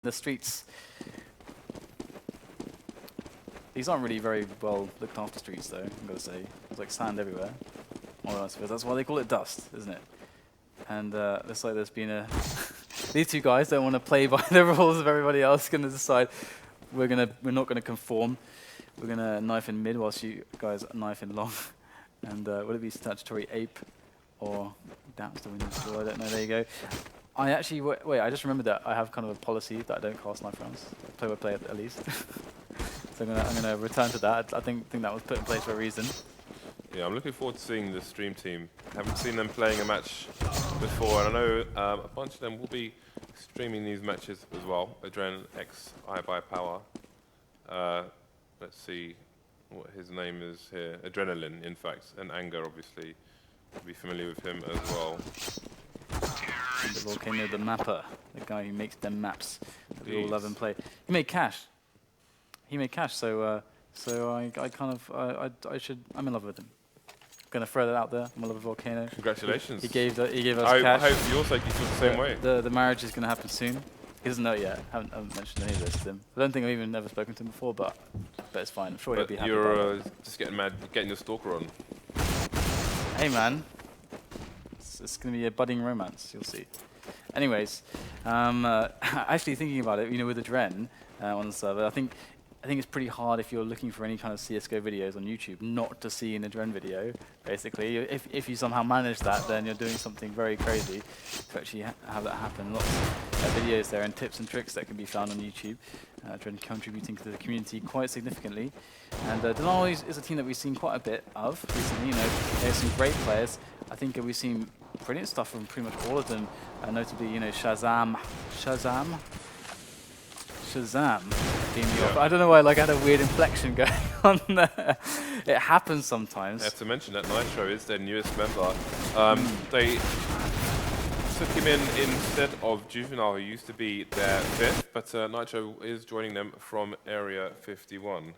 the streets. These aren't really very well looked after streets, though, I'm going to say. There's like sand everywhere. Well, I suppose that's why they call it dust, isn't it? And looks like there's been a... These two guys don't want to play by the rules of everybody else. Going to decide we're not going to conform. We're going to knife in mid whilst you guys knife in long. And would it be statutory ape or that's the winning score? I don't know. There you go. I actually wait. I just remembered that I have kind of a policy that I don't cast knife rounds. Play by play at least. So I'm gonna return to that. I think that was put in place for a reason. Yeah, I'm looking forward to seeing the stream team. Haven't seen them playing a match before, and I know a bunch of them will be streaming these matches as well. Adren X I by Power. Let's see what his name is here. Adrenaline, in fact, and Anger, obviously. You'll be familiar with him as well. And the Volcano, the mapper, the guy who makes them maps that we all love and play. He made cash. So I kind of I'm in love with him. Gonna throw that out there. I'm in love with Volcano. Congratulations. He gave us cash. cash. I hope for your sake you feel the same way. The marriage is gonna happen soon. He doesn't know it yet. I haven't mentioned any of this to him. I don't think I've even ever spoken to him before, but it's fine. I'm sure he'll be happy. You're just getting mad, getting your stalker on. Hey man, it's going to be a budding romance. You'll see. Anyways, actually thinking about it, with the Dren on the server, I think it's pretty hard if you're looking for any kind of CS:GO videos on YouTube not to see an Adren video. Basically, if you somehow manage that, then you're doing something very crazy to actually have that happen. Lots of videos there and tips and tricks that can be found on YouTube. Adren contributing to the community quite significantly. And Denali is a team that we've seen quite a bit of recently. There's some great players. I think we've seen brilliant stuff from pretty much all of them. Notably, Shazam. I don't know why I had a weird inflection going on there. It happens sometimes. I have to mention that Nitro is their newest member. They took him in instead of Juvenile, who used to be their fifth, but Nitro is joining them from Area 51.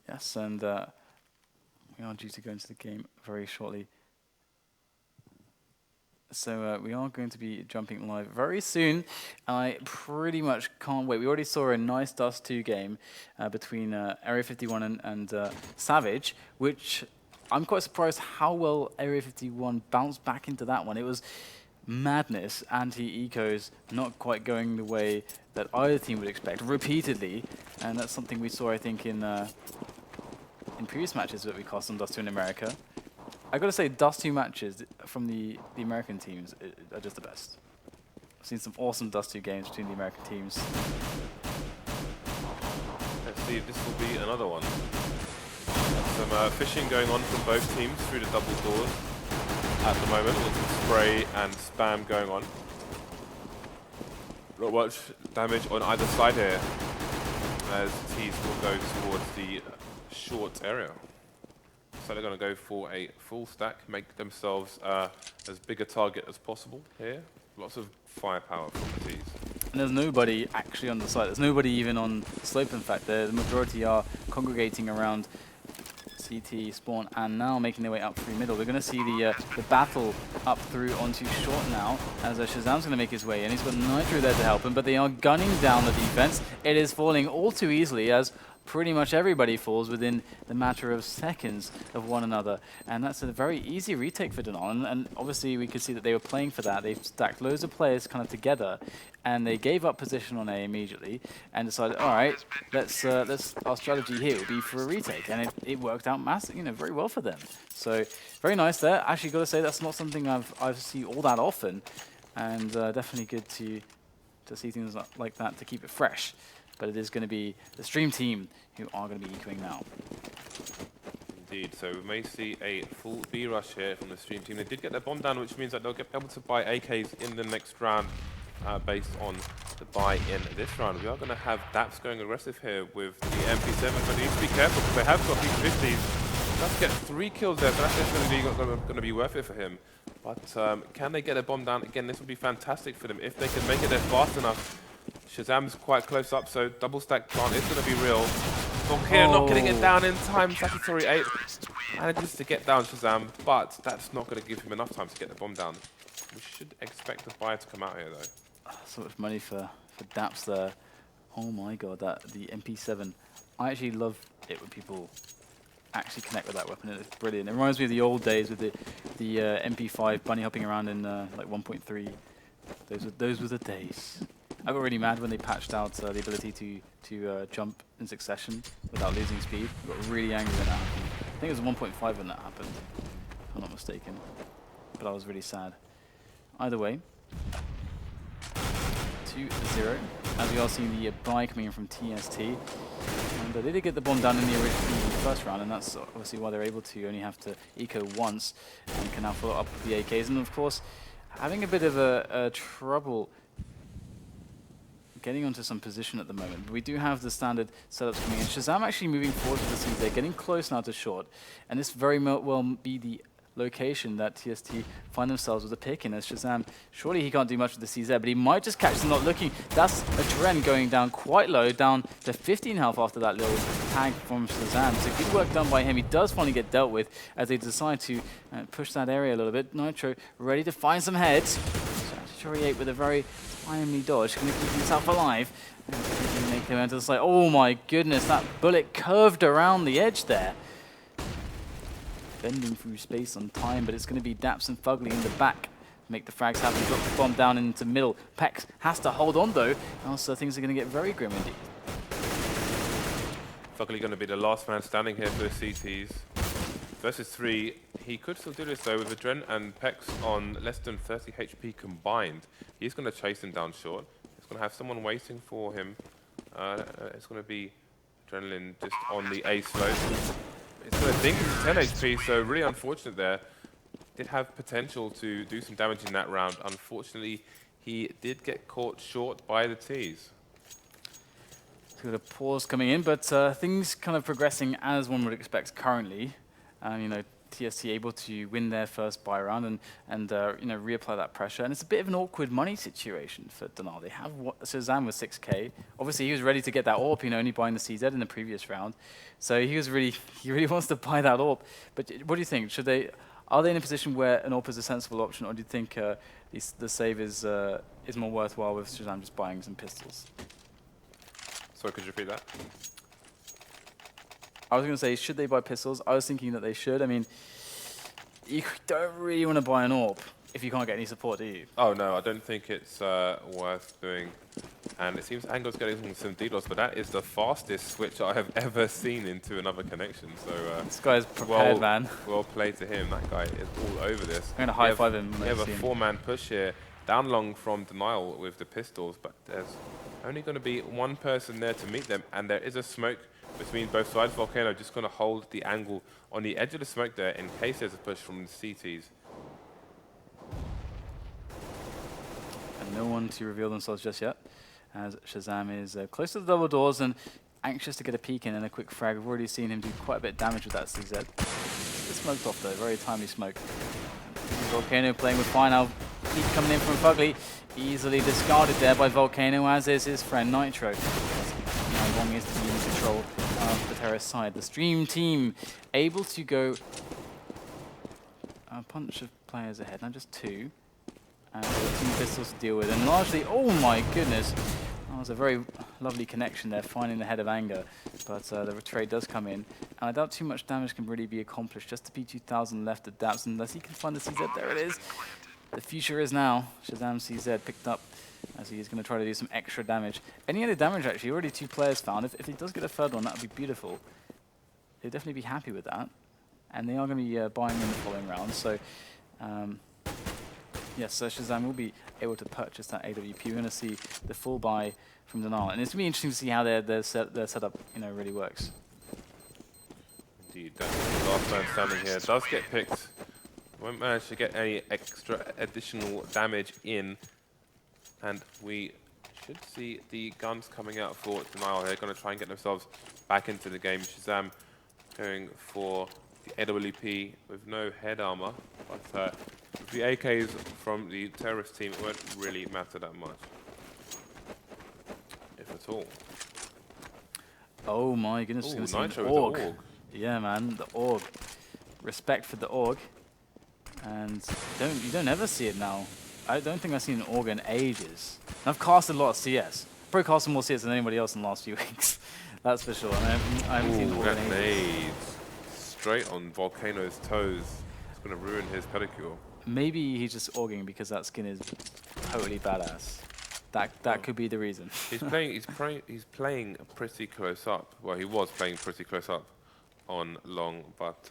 Yes, and we are due to go into the game very shortly. So we are going to be jumping live very soon. I pretty much can't wait. We already saw a nice Dust 2 game between Area 51 and Savage, which I'm quite surprised how well Area 51 bounced back into that one. It was madness, anti-ecos, not quite going the way that either team would expect, repeatedly. And that's something we saw, I think, in previous matches that we cast on Dust 2 in America. I gotta say, Dust 2 matches from the American teams are just the best. I've seen some awesome Dust 2 games between the American teams. Let's see if this will be another one. Some fishing going on from both teams through the double doors at the moment. Lots of spray and spam going on. Not much damage on either side here as teams will go towards the short area. So they're going to go for a full stack, make themselves as big a target as possible here. Lots of firepower from the T's. And there's nobody actually on the site. There's nobody even on the slope, in fact. The majority are congregating around CT, spawn, and now making their way up through middle. We're going to see the battle up through onto short now, as Shazam's going to make his way in. He's got Nitro there to help him, but they are gunning down the defense. It is falling all too easily as pretty much everybody falls within the matter of seconds of one another. And that's a very easy retake for Denali. And obviously we could see that they were playing for that. They've stacked loads of players kind of together, and they gave up position on A immediately and decided, all right, let's our strategy here will be for a retake. And it worked out very well for them. So very nice there. Actually, got to say that's not something I've seen all that often, and definitely good to see things like that to keep it fresh. But it is going to be the stream team who are going to be ecoing now. Indeed, so we may see a full B rush here from the stream team. They did get their bomb down, which means that they'll be able to buy AKs in the next round based on the buy in this round. We are going to have Daps going aggressive here with the MP7, but they need to be careful because they have got these 50s. Let's get 3 kills there, so that's going to be worth it for him. But can they get a bomb down? Again, this would be fantastic for them if they can make it there fast enough. Shazam's quite close up, so double stack plant is going to be real. Volcano not getting it down in time. Statutory 8 manages to get down Shazam, but that's not going to give him enough time to get the bomb down. We should expect the buy to come out here, though. So much money for Daps there. Oh my god, the MP7. I actually love it when people actually connect with that weapon. It's brilliant. It reminds me of the old days with the MP5 bunny hopping around in like 1.3. Those were the days. I got really mad when they patched out the ability to jump in succession without losing speed. I got really angry when that happened. I think it was 1.5 when that happened, if I'm not mistaken. But I was really sad. Either way, 2-0. As we are seeing the buy coming in from TST. And they did get the bomb down in the first round, and that's obviously why they're able to only have to eco once and can now follow up with the AKs. And of course, having a bit of a trouble getting onto some position at the moment. But we do have the standard setups coming in. Shazam actually moving forward to the seeds. They're getting close now to short. And this very well be the location that TST find themselves with a pick in, as Shazam, surely he can't do much with the CZ, but he might just catch them not looking. That's a trend going down quite low, down to 15 health after that little tag from Shazam. So good work done by him. He does finally get dealt with as they decide to push that area a little bit. Nitro ready to find some heads. Shuri with a very timely dodge, going to keep himself alive. And make their way onto the side. Oh my goodness, that bullet curved around the edge there. Bending through space on time, but it's going to be Daps and Fugly in the back. Make the frags happen, drop the bomb down into the middle. Pex has to hold on though, else things are going to get very grim indeed. Fugly going to be the last man standing here for the CTs. Versus 3, he could still do this though with Adren and Pex on less than 30 HP combined. He's going to chase him down short. He's going to have someone waiting for him. It's going to be Adrenaline just on the A slope. It's going to think it's 10 HP, so really unfortunate there. Did have potential to do some damage in that round. Unfortunately, he did get caught short by the Ts. Got a pause coming in, but things kind of progressing as one would expect currently. You know, TST able to win their first buy round and you know, reapply that pressure. And it's a bit of an awkward money situation for Denal. They have Shazam with 6k. Obviously, he was ready to get that AWP, you know, only buying the CZ in the previous round. So he really wants to buy that AWP. But what do you think? Are they in a position where an AWP is a sensible option, or do you think the save is more worthwhile with Shazam just buying some pistols? Sorry, could you repeat that? I was going to say, should they buy pistols? I was thinking that they should. I mean, you don't really want to buy an AWP if you can't get any support, do you? Oh no, I don't think it's worth doing. And it seems Angel's getting some DDoS, but that is the fastest switch I have ever seen into another connection. So this guy's prepared, man. Well played to him. That guy is all over this. I'm going to high five him. We have a 4-man push here, down long from Denial with the pistols, but there's only going to be one person there to meet them, and there is a smoke between both sides. Volcano just going to hold the angle on the edge of the smoke there in case there's a push from the CTs. And no one to reveal themselves just yet, as Shazam is close to the double doors and anxious to get a peek in and a quick frag. We've already seen him do quite a bit of damage with that CZ. It's smoked off though, very timely smoke. Volcano playing with fire now. Peek coming in from Fugly, easily discarded there by Volcano, as is his friend Nitro. How long is to be in control of the terrorist side. The Stream team able to go a bunch of players ahead, not just 2. And 2 pistols to deal with, and largely, oh my goodness, that was a very lovely connection there, finding the head of Anger, but the trade does come in, and I doubt too much damage can really be accomplished. Just the P2000 left at Daps, unless he can find the CZ. There it is. The future is now. Shazam CZ picked up, as he is going to try to do some extra damage. Any other damage, actually, already 2 players found. If he does get a third one, that would be beautiful. They'll definitely be happy with that, and they are going to be buying in the following round, so yes, so Shazam will be able to purchase that AWP. We're going to see the full buy from Denal, and it's going to be interesting to see how their setup, you know, really works. Indeed, the last man standing here does get picked. Won't manage to get any extra additional damage in, and we should see the guns coming out for Denial. They're going to try and get themselves back into the game. Shazam going for the AWP with no head armor, but the AKs from the terrorist team, it won't really matter that much, if at all. Oh my goodness, Ooh, going to see Nitro an with the AUG. Yeah, man, the AUG. Respect for the AUG. And you don't ever see it now. I don't think I've seen an AUG in ages. And I've casted a lot of CS. Probably casted more CS than anybody else in the last few weeks. That's for sure. And I haven't seen all the nades straight on Volcano's toes. It's going to ruin his pedicure. Maybe he's just auging because that skin is totally badass. That could be the reason. He's playing pretty close up. Well, he was playing pretty close up on long, but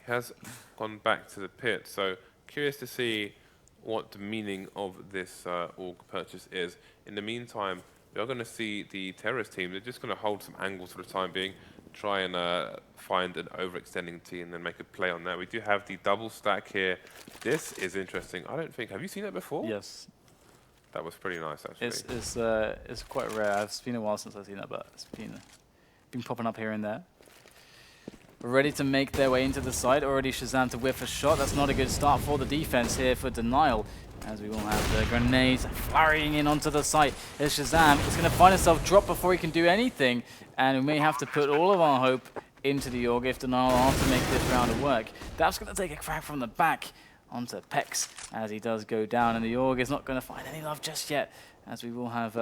he has gone back to the pit. So curious to see what the meaning of this org purchase is. In the meantime, we are going to see the terrorist team. They're just going to hold some angles for the time being, try and find an overextending team and then make a play on that. We do have the double stack here. This is interesting. I don't think, have you seen that before? Yes. That was pretty nice, actually. It's quite rare. It's been a while since I've seen that, but it's been popping up here and there. Ready to make their way into the site. Already Shazam to whiff a shot. That's not a good start for the defense here for Denial, as we will have the grenades flurrying in onto the site. As Shazam is going to find himself dropped before he can do anything, and we may have to put all of our hope into the org if Denial are to make this round work. That's going to take a crack from the back onto Pex as he does go down, and the org is not going to find any love just yet, as we will have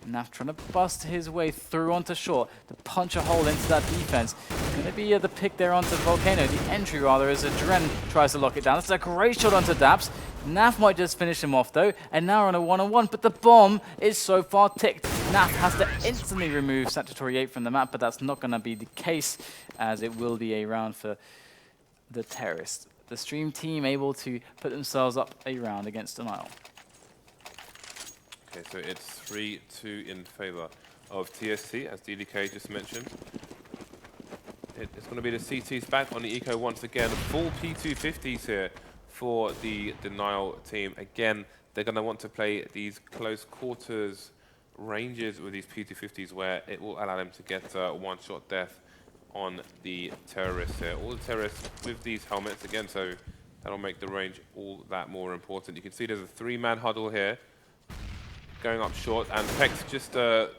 Naf trying to bust his way through onto short to punch a hole into that defense. Going to be the pick there onto Volcano, the entry rather, as Dren tries to lock it down. That's a great shot onto Daps. Naf might just finish him off though, and now we're on a one-on-one, but the bomb is so far ticked. Naf has to instantly remove Statutory 8 from the map, but that's not going to be the case, as it will be a round for the terrorists. The Stream team able to put themselves up a round against Denial. Okay, so it's 3-2 in favor of TST, as DDK just mentioned. It's going to be the CTs back on the Eco once again. Full P250s here for the Denial team. Again, they're going to want to play these close quarters ranges with these P250s, where it will allow them to get one-shot death on the terrorists here. All the terrorists with these helmets again, so that'll make the range all that more important. You can see there's a three-man huddle here going up short, and Pex just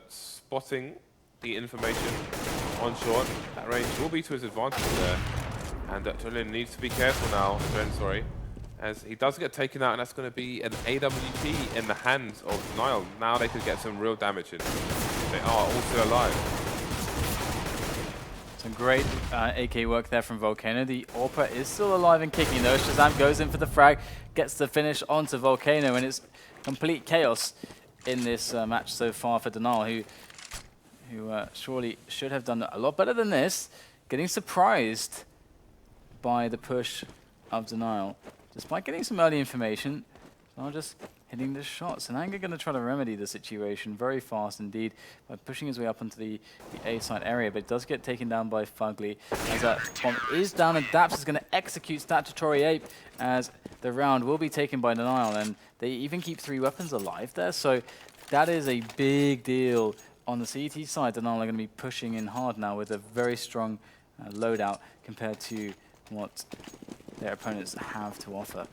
spotting the information on short. That range will be to his advantage there, and Julian needs to be careful now, sorry, as he does get taken out, and that's going to be an AWP in the hands of Denial. Now they could get some real damage in. They are all still alive. Some great AK work there from Volcano. The AWPer is still alive and kicking though. Shazam goes in for the frag, gets the finish onto Volcano, and it's complete chaos in this match so far for Denial, who surely should have done a lot better than this. Getting surprised by the push of Denial, despite getting some early information. Denial just hitting the shots, and Anger going to try to remedy the situation very fast indeed by pushing his way up into the A site area, but it does get taken down by Fugly as that bomb is down, and Daps is going to execute Statutory Ape as the round will be taken by Denial, and they even keep 3 weapons alive there, so that is a big deal on the CT side. Denial are going to be pushing in hard now with a very strong loadout compared to what their opponents have to offer.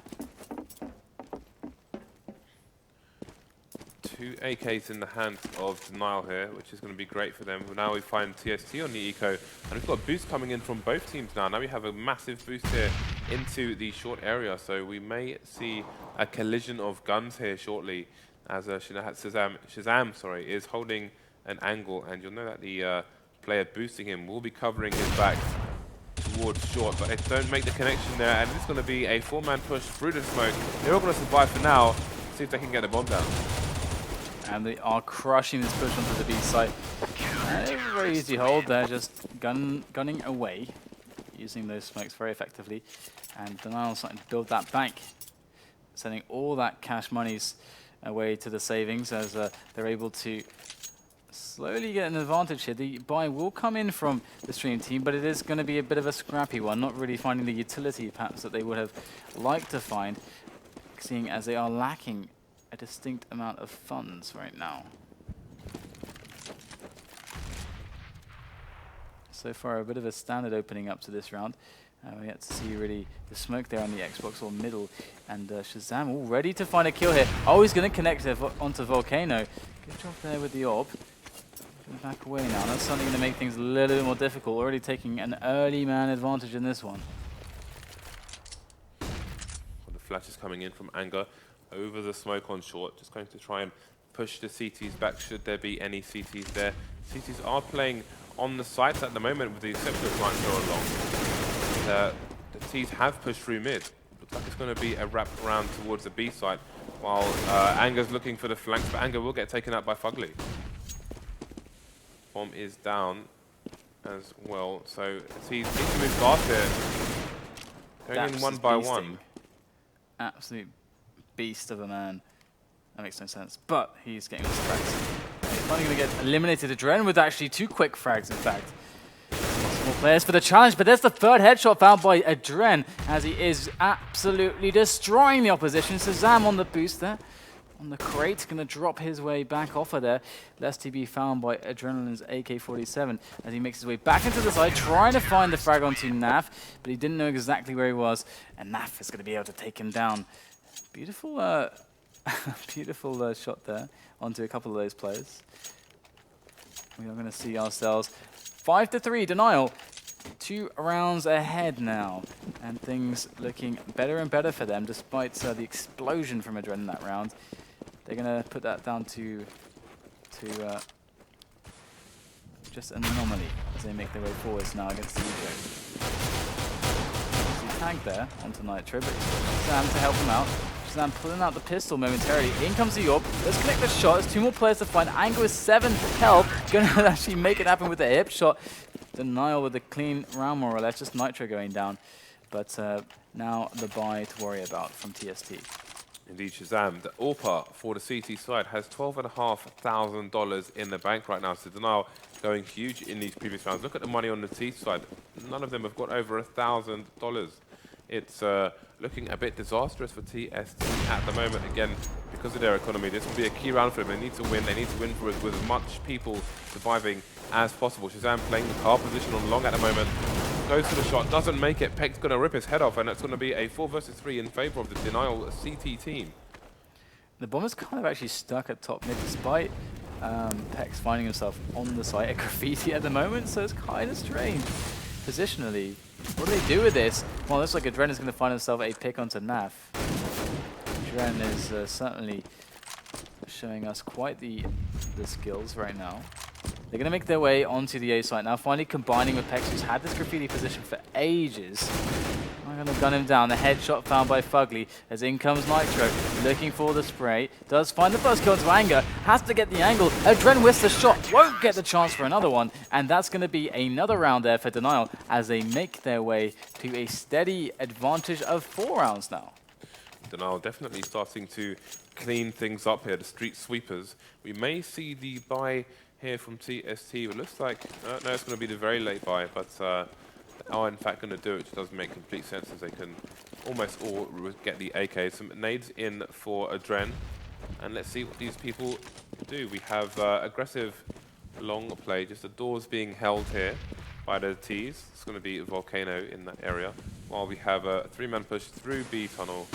2 AKs in the hands of Denial here, which is going to be great for them. Now we find TST on the Eco, and we've got a boost coming in from both teams now. Now we have a massive boost here into the short area, so we may see a collision of guns here shortly, as Shazam is holding an angle, and you'll know that the player boosting him will be covering his back towards short, but they don't make the connection there, and it's going to be a 4-man push through the smoke. They're all going to survive for now, see if they can get the bomb down. And they are crushing this push onto the B site. Very easy hold there, just gunning away, using those smokes very effectively. And Denial starting to build that bank, sending all that cash monies away to the savings as they're able to slowly get an advantage here. The buy will come in from the Stream team, but it is going to be a bit of a scrappy one, not really finding the utility perhaps that they would have liked to find, seeing as they are lacking a distinct amount of funds right now. So far, a bit of a standard opening up to this round. We had to see really the smoke there on the Xbox or middle, and Shazam all ready to find a kill here. Oh, he's going to connect onto Volcano. Good job there with the AWP. Back away now. That's something going to make things a little bit more difficult. Already taking an early man advantage in this one. Well, the flash is coming in from Anger. over the smoke on short. Just going to try and push the CTs back should there be any CTs there. CTs are playing on the sites at the moment with the exception of Nitro along. The T's have pushed through mid. Looks like it's going to be a wrap around towards the B site while Anger's looking for the flanks, but Anger will get taken out by Fugly. Bomb is down as well, so T's need to move fast here. Going in one by one. Absolute beast of a man. That makes no sense, but he's getting those frags. He's finally going to get eliminated. Adren with actually 2 quick frags, in fact. More players for the challenge, but there's the 3rd headshot found by Adren as he is absolutely destroying the opposition. Shazam on the boost there. On the crate, going to drop his way back off of there. Lest he be found by Adrenaline's AK-47 as he makes his way back into the side, trying to find the frag onto Naf, but he didn't know exactly where he was, and Naf is going to be able to take him down. Beautiful, beautiful shot there onto a couple of those players. We are going to see ourselves 5-3, Denial. 2 rounds ahead now, and things looking better and better for them despite the explosion from Adren in that round. They're going to put that down to just an anomaly as they make their way forwards now against the Ego. He tagged there onto Nitro, but Shazam to help him out. Shazam pulling out the pistol momentarily. In comes the Orb. Let's connect the shot. There's 2 more players to find. Anger with 7 health. Going to actually make it happen with a hip shot. Denial with a clean round more or less. Just Nitro going down. But now the buy to worry about from TST. Indeed, Shazam. The AWPA for the CT side has $12,500 in the bank right now. So Denial going huge in these previous rounds. Look at the money on the T side. None of them have got over $1,000. It's looking a bit disastrous for TST at the moment. Again, because of their economy, this will be a key round for them. They need to win. They need to win for it with as much people surviving as possible. Shazam playing the car position on long at the moment. Goes for the shot, doesn't make it. Peck's going to rip his head off, and it's going to be a 4 versus 3 in favor of the Denial CT team. The Bomber's kind of actually stuck at top mid despite Peck's finding himself on the site at Graffiti at the moment, so it's kind of strange. Positionally, what do they do with this? Well, it looks like Adren is going to find himself a pick onto Naf. Adren is certainly showing us quite the skills right now. They're going to make their way onto the A site now, finally combining with Pex, who's had this Graffiti position for ages. I'm going to gun him down. The headshot found by Fugly as in comes Nitro, looking for the spray. Does find the first kill to Anger, has to get the angle. Adren whiffs the shot, won't get the chance for another one, and that's going to be another round there for Denial as they make their way to a steady advantage of 4 rounds now. Denial definitely starting to clean things up here, the street sweepers. We may see the buy here from TST. It looks like, no, it's going to be the very late buy, but they are in fact going to do it, which does make complete sense as they can almost all get the AK. Some nades in for Adren, and let's see what these people do. We have aggressive long play, just the doors being held here by the Ts. It's going to be a Volcano in that area, while we have a 3-man push through B tunnel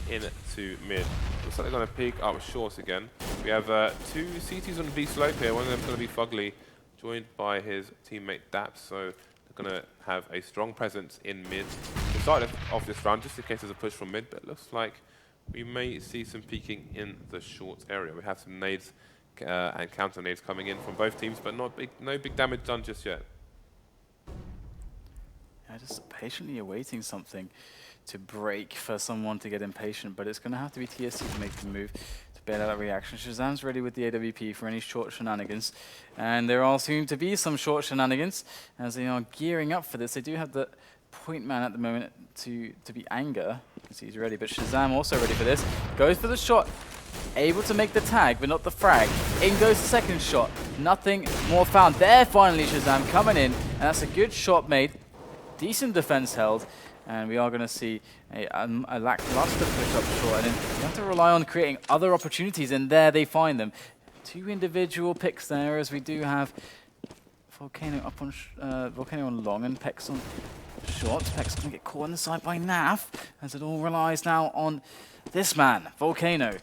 into mid. Looks like they're going to peek up short again. We have 2 CTs on B slope here. One of them is going to be Fugly, joined by his teammate Daps. So they're going to have a strong presence in mid to start off this round, just in case there's a push from mid. But it looks like we may see some peeking in the short area. We have some nades and counter nades coming in from both teams, but no big damage done just yet. Yeah, just patiently awaiting something to break for someone to get impatient, but it's going to have to be TST to make the move to bail out that reaction. Shazam's ready with the AWP for any short shenanigans, and there are soon to be some short shenanigans as they are gearing up for this. They do have the point man at the moment to be Anger, because he's ready, but Shazam also ready for this. Goes for the shot, able to make the tag, but not the frag. In goes the second shot, nothing more found. There finally Shazam coming in, and that's a good shot made. Decent defense held. And we are going to see a lackluster push up short. And then you have to rely on creating other opportunities, and there they find them. 2 individual picks there, as we do have Volcano up on Volcano on long and Pex on short. Pex going to get caught on the side by Naf, as it all relies now on this man, Volcano.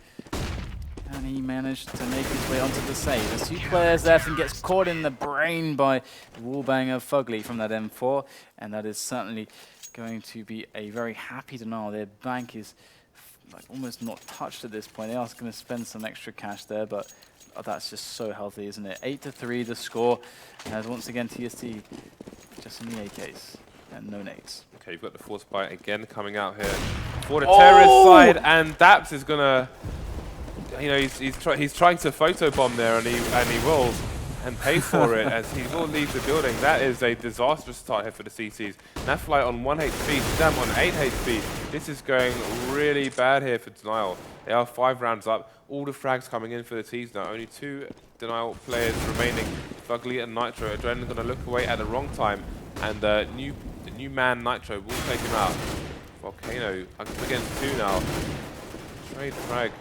And he managed to make his way onto the save. There's 2 players left and gets caught in the brain by the wallbanger Fugly from that M4, and that is certainly going to be a very happy Denial. Their bank is like almost not touched at this point. They are going to spend some extra cash there, but that's just so healthy, isn't it? 8-3 the score, as once again TST just in the AKs and no nades. Okay, you've got the force bite again coming out here for the terrorist side, and Daps is gonna, you know, he's trying to photobomb there, and he will, and pays for it as he will leave the building. That is a disastrous start here for the CTs. Nafly on 1 HP, Shazam on 8 HP. This is going really bad here for Denial. They are 5 rounds up. All the frags coming in for the T's now. Only 2 Denial players remaining. Fugly and Nitro. Adrenaline going to look away at the wrong time, and the new man Nitro will take him out. Volcano against 2 now. Trade frag.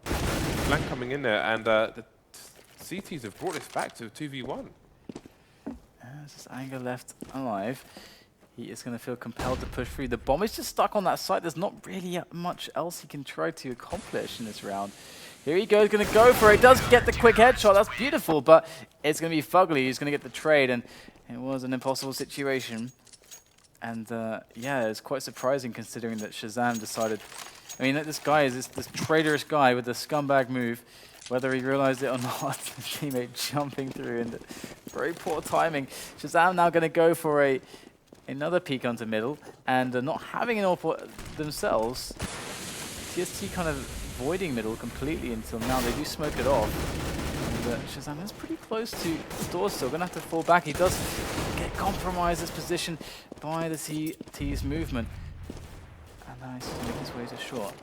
Flank coming in there, and the CTs have brought this back to 2v1. Just Anger left alive. He is going to feel compelled to push through. The bomb is just stuck on that site. There's not really much else he can try to accomplish in this round. Here he goes, going to go for it. Does get the quick headshot. That's beautiful, but it's going to be Fugly who's going to get the trade, and it was an impossible situation. And yeah, it's quite surprising considering that Shazam decided. I mean, this guy is this traitorous guy with the scumbag move. Whether he realized it or not, the teammate jumping through, and very poor timing. Shazam now going to go for another peek onto middle, and not having an AWP themselves. TST kind of voiding middle completely until now. They do smoke it off. And Shazam is pretty close to the door still. Going to have to fall back. He does get compromised this position by the CT's movement. And now he's going to make his way to short.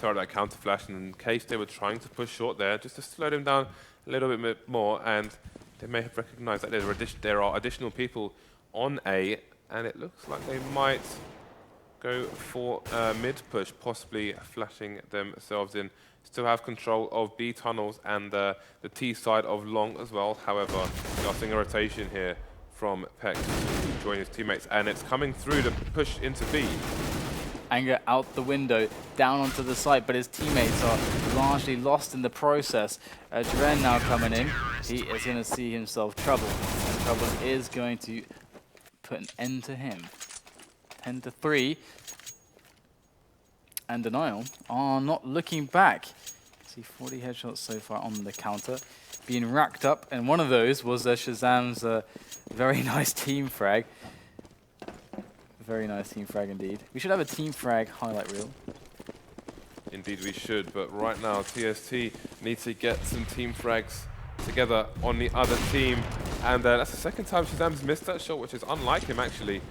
Throw that counter flash in case they were trying to push short there, just to slow them down a little bit more, and they may have recognized that there are additional people on A, and it looks like they might go for a mid push, possibly flashing themselves in. Still have control of B tunnels and the T side of long as well. However, we are seeing a rotation here from Peck to join his teammates, and it's coming through to push into B. Anger out the window, down onto the site, but his teammates are largely lost in the process. Dren now coming in. He is going to see himself trouble. And trouble is going to put an end to him. 10-3. And Denial are not looking back. See 40 headshots so far on the counter, being racked up, and one of those was Shazam's very nice team frag. Very nice team frag indeed. We should have a team frag highlight reel. Indeed we should, but right now TST needs to get some team frags together on the other team, and that's the second time Shazam's missed that shot, which is unlike him actually.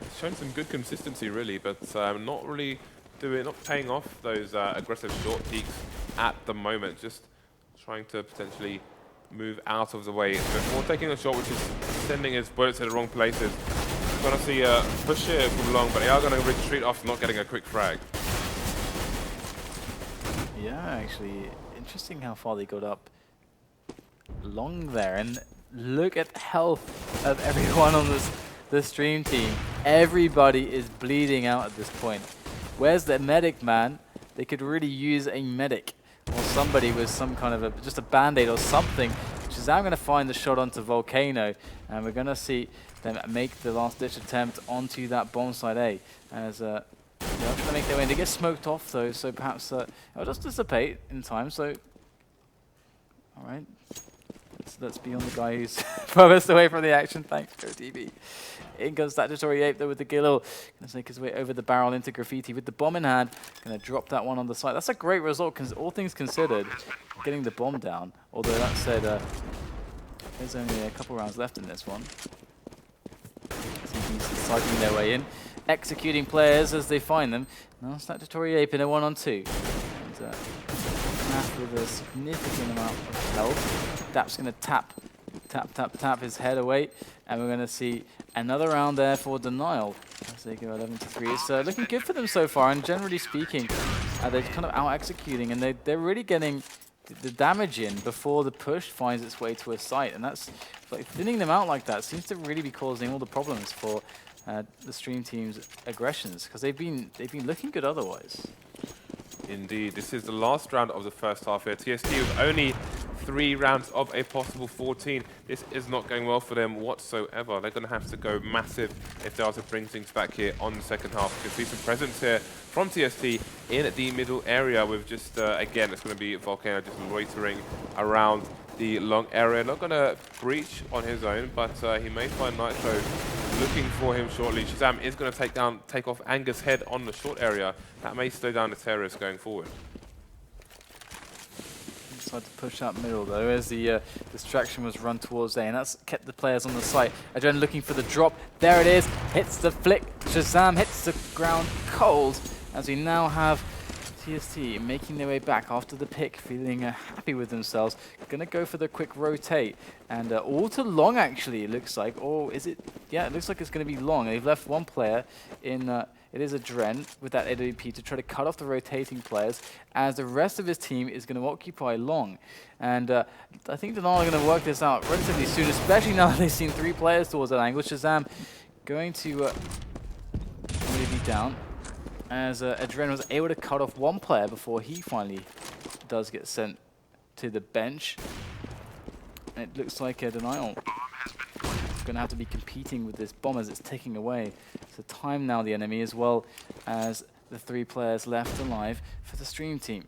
He's shown some good consistency really, but not paying off those aggressive short peaks at the moment. Just trying to potentially move out of the way before taking a shot, which is sending his bullets to the wrong places. Going to see a push here from long, but they are going to retreat after not getting a quick frag. Yeah, actually, interesting how far they got up long there, and look at the health of everyone on the stream team. Everybody is bleeding out at this point. Where's the medic, man? They could really use a medic or somebody with some kind of just a band-aid or something. Shazam going to find the shot onto Volcano, and we're going to see them make the last-ditch attempt onto that bomb side A. As they're trying to make their way in. They get smoked off though, so perhaps it'll just dissipate in time. So, all right, let's be on the guy who's furthest away from the action. Thanks, GoTV. In goes Statutory Ape though with the Gillo. Gonna make his way over the barrel into Graffiti with the bomb in hand. Gonna drop that one on the side. That's a great result, because all things considered, getting the bomb down. Although that said, there's only a couple rounds left in this one. CT's cycling their way in, executing players as they find them. Now Statutory Ape in a 1-on-2. And Math with a significant amount of health. Dap's going to tap his head away. And we're going to see another round there for Denial as they go 11-3. It's looking good for them so far, and generally speaking, they're kind of out-executing, and they're really getting the damage in before the push finds its way to a site, and that's like thinning them out like that seems to really be causing all the problems for the stream team's aggressions, because they've been looking good otherwise. Indeed, this is the last round of the first half here. TST was only 3 rounds of a possible 14. This is not going well for them whatsoever. They're going to have to go massive if they are to bring things back here on the second half. You can see some presence here from TST in the middle area with just, again, it's going to be Volcano just loitering around the long area. Not going to breach on his own, but he may find Nitro looking for him shortly. Shazam is going to take off Anger's head on the short area. That may slow down the terrorists going forward. Decide to push up middle though, as the distraction was run towards A, and that's kept the players on the site. Adrenaline looking for the drop. There it is. Hits the flick. Shazam hits the ground cold, as we now have TST making their way back after the pick, feeling happy with themselves. Gonna go for the quick rotate, and all to long actually, it looks like. Or is it? Yeah, it looks like it's gonna be long. They've left one player in, it is Adren with that AWP to try to cut off the rotating players, as the rest of his team is gonna occupy long. And I think Denial are gonna work this out relatively soon, especially now that they've seen 3 players towards that angle. Shazam going to really be down, as Adren was able to cut off one player before he finally does get sent to the bench. And it looks like Denial is going to have to be competing with this bomb as it's ticking away. So time now the enemy, as well as the 3 players left alive for the stream team.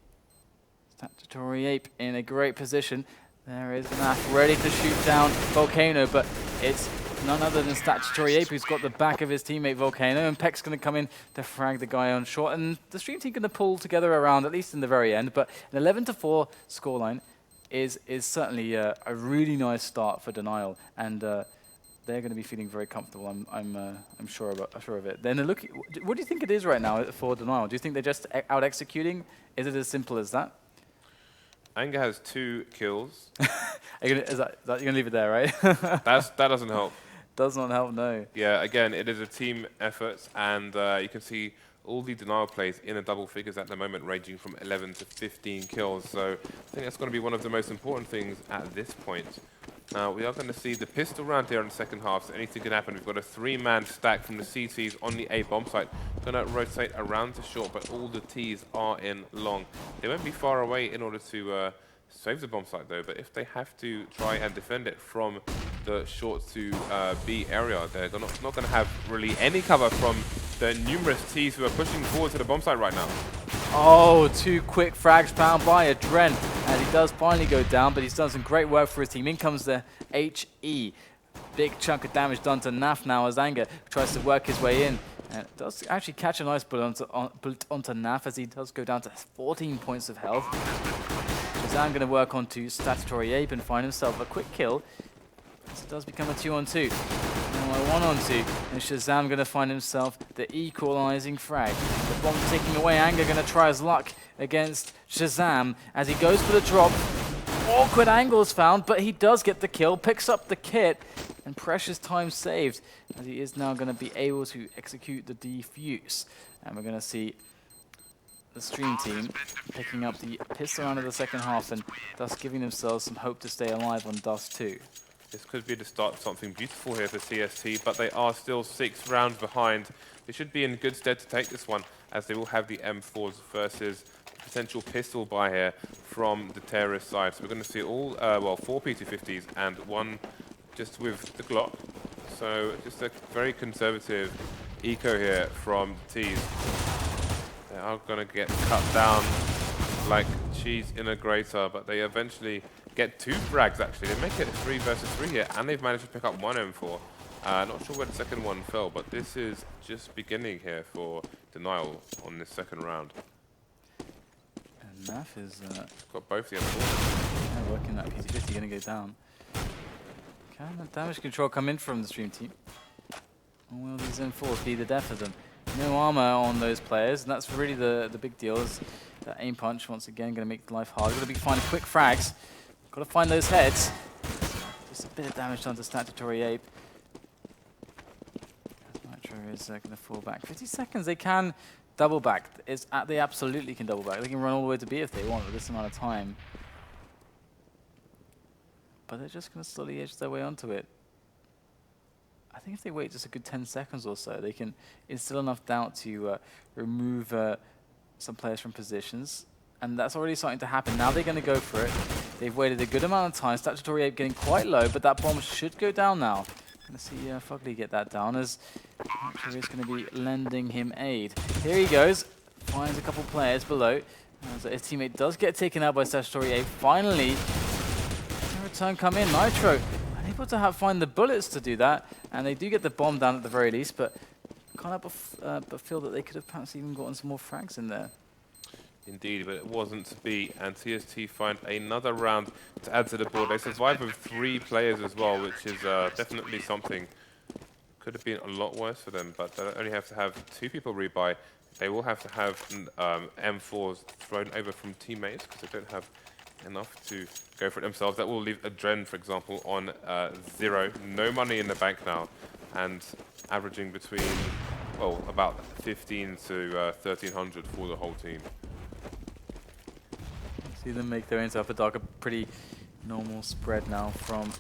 Statutory Ape in a great position. There is Naf ready to shoot down Volcano, but it's none other than Statutory Ape who's got the back of his teammate Volcano, and Peck's going to come in to frag the guy on short, and the stream team going to pull together around, at least in the very end. But an 11-4 scoreline is certainly a really nice start for Denial, and they're going to be feeling very comfortable. I'm sure of it. Then look, what do you think it is right now for Denial? Do you think they're just out executing? Is it as simple as that? Anger has 2 kills. You're gonna leave it there, right? That doesn't help. Does not help, no. Yeah, again, it is a team effort, and you can see all the Denial plays in the double figures at the moment, ranging from 11 to 15 kills. So I think that's going to be one of the most important things at this point. Now, we are going to see the pistol round here in the second half, so anything can happen. We've got a 3-man stack from the CTs on the A bomb site. Going to rotate around to short, but all the Ts are in long. They won't be far away in order to save the bomb site, though, but if they have to try and defend it from the short to B area, they're not going to have really any cover from the numerous Ts who are pushing forward to the bomb site right now. Oh, 2 quick frags found by Adren, and he does finally go down, but he's done some great work for his team. In comes the HE. Big chunk of damage done to Naf now as Anger tries to work his way in. And does actually catch a nice bullet onto Naf, as he does go down to 14 points of health. Shazam going to work onto Statutory Ape and find himself a quick kill. So it does become a 2-on-2. Now a 1-on-2, and Shazam going to find himself the equalizing frag. The bomb taking away. Anger going to try his luck against Shazam as he goes for the drop. Awkward angles found, but he does get the kill, picks up the kit, and precious time saved, as he is now going to be able to execute the defuse. And we're going to see the stream team picking up the pistol round of the second half, and thus giving themselves some hope to stay alive on Dust 2. This could be the start of something beautiful here for TST, but they are still 6 rounds behind. They should be in good stead to take this one, as they will have the M4s versus potential pistol buy here from the terrorist side. So we're going to see all, well, 4 P250s and 1 just with the Glock. So just a very conservative eco here from the Ts. They are going to get cut down like cheese in a grater, but they eventually get 2 frags actually. They make it 3 versus 3 here, and they've managed to pick up 1 M4. Not sure where the second one fell, but this is just beginning here for Denial on this second round. And Naf is got both the M4. working that P250, going to go down. Can the damage control come in from the stream team? Or will these M4s be the death of them? No armor on those players, and that's really the big deal. Is that aim punch once again going to make life hard. Got to be finding quick frags. Got to find those heads. Just a bit of damage done to Statutory Ape. Nitro is going to fall back. 50 seconds. They can double back. They absolutely can double back. They can run all the way to B if they want with this amount of time. But they're just going to slowly edge their way onto it. I think if they wait just a good 10 seconds or so, they can instill enough doubt to remove some players from positions. And that's already starting to happen. Now they're going to go for it. They've waited a good amount of time. Statutory Ape getting quite low, but that bomb should go down now. Going to see Fugly get that down as Archer is going to be lending him aid. Here he goes. Finds a couple players below. As his teammate does get taken out by Statutory Ape. Finally, a return come in. Nitro unable to find the bullets to do that. And they do get the bomb down at the very least, but can't help but feel that they could have perhaps even gotten some more frags in there. Indeed, but it wasn't to be, and TST find another round to add to the board. They survive with 3 players as well, which is definitely something. Could have been a lot worse for them, but they don't only have to have 2 people rebuy. They will have to have M4s thrown over from teammates because they don't have enough to go for it themselves. That will leave Adren, for example, on 0. No money in the bank now, and averaging between, well, about 15 to 1300 for the whole team. See them make their way into Upper Dark, a pretty normal spread now from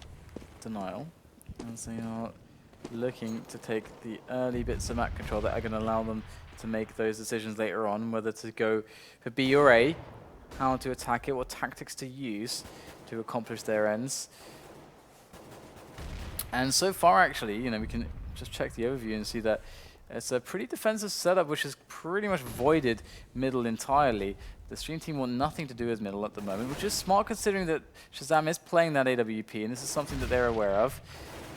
Denial. As they are looking to take the early bits of map control that are going to allow them to make those decisions later on, whether to go for B or A, how to attack it, what tactics to use to accomplish their ends. And so far, actually, you know, we can just check the overview and see that it's a pretty defensive setup, which has pretty much voided middle entirely. The stream team want nothing to do with middle at the moment, which is smart considering that Shazam is playing that AWP, and this is something that they're aware of,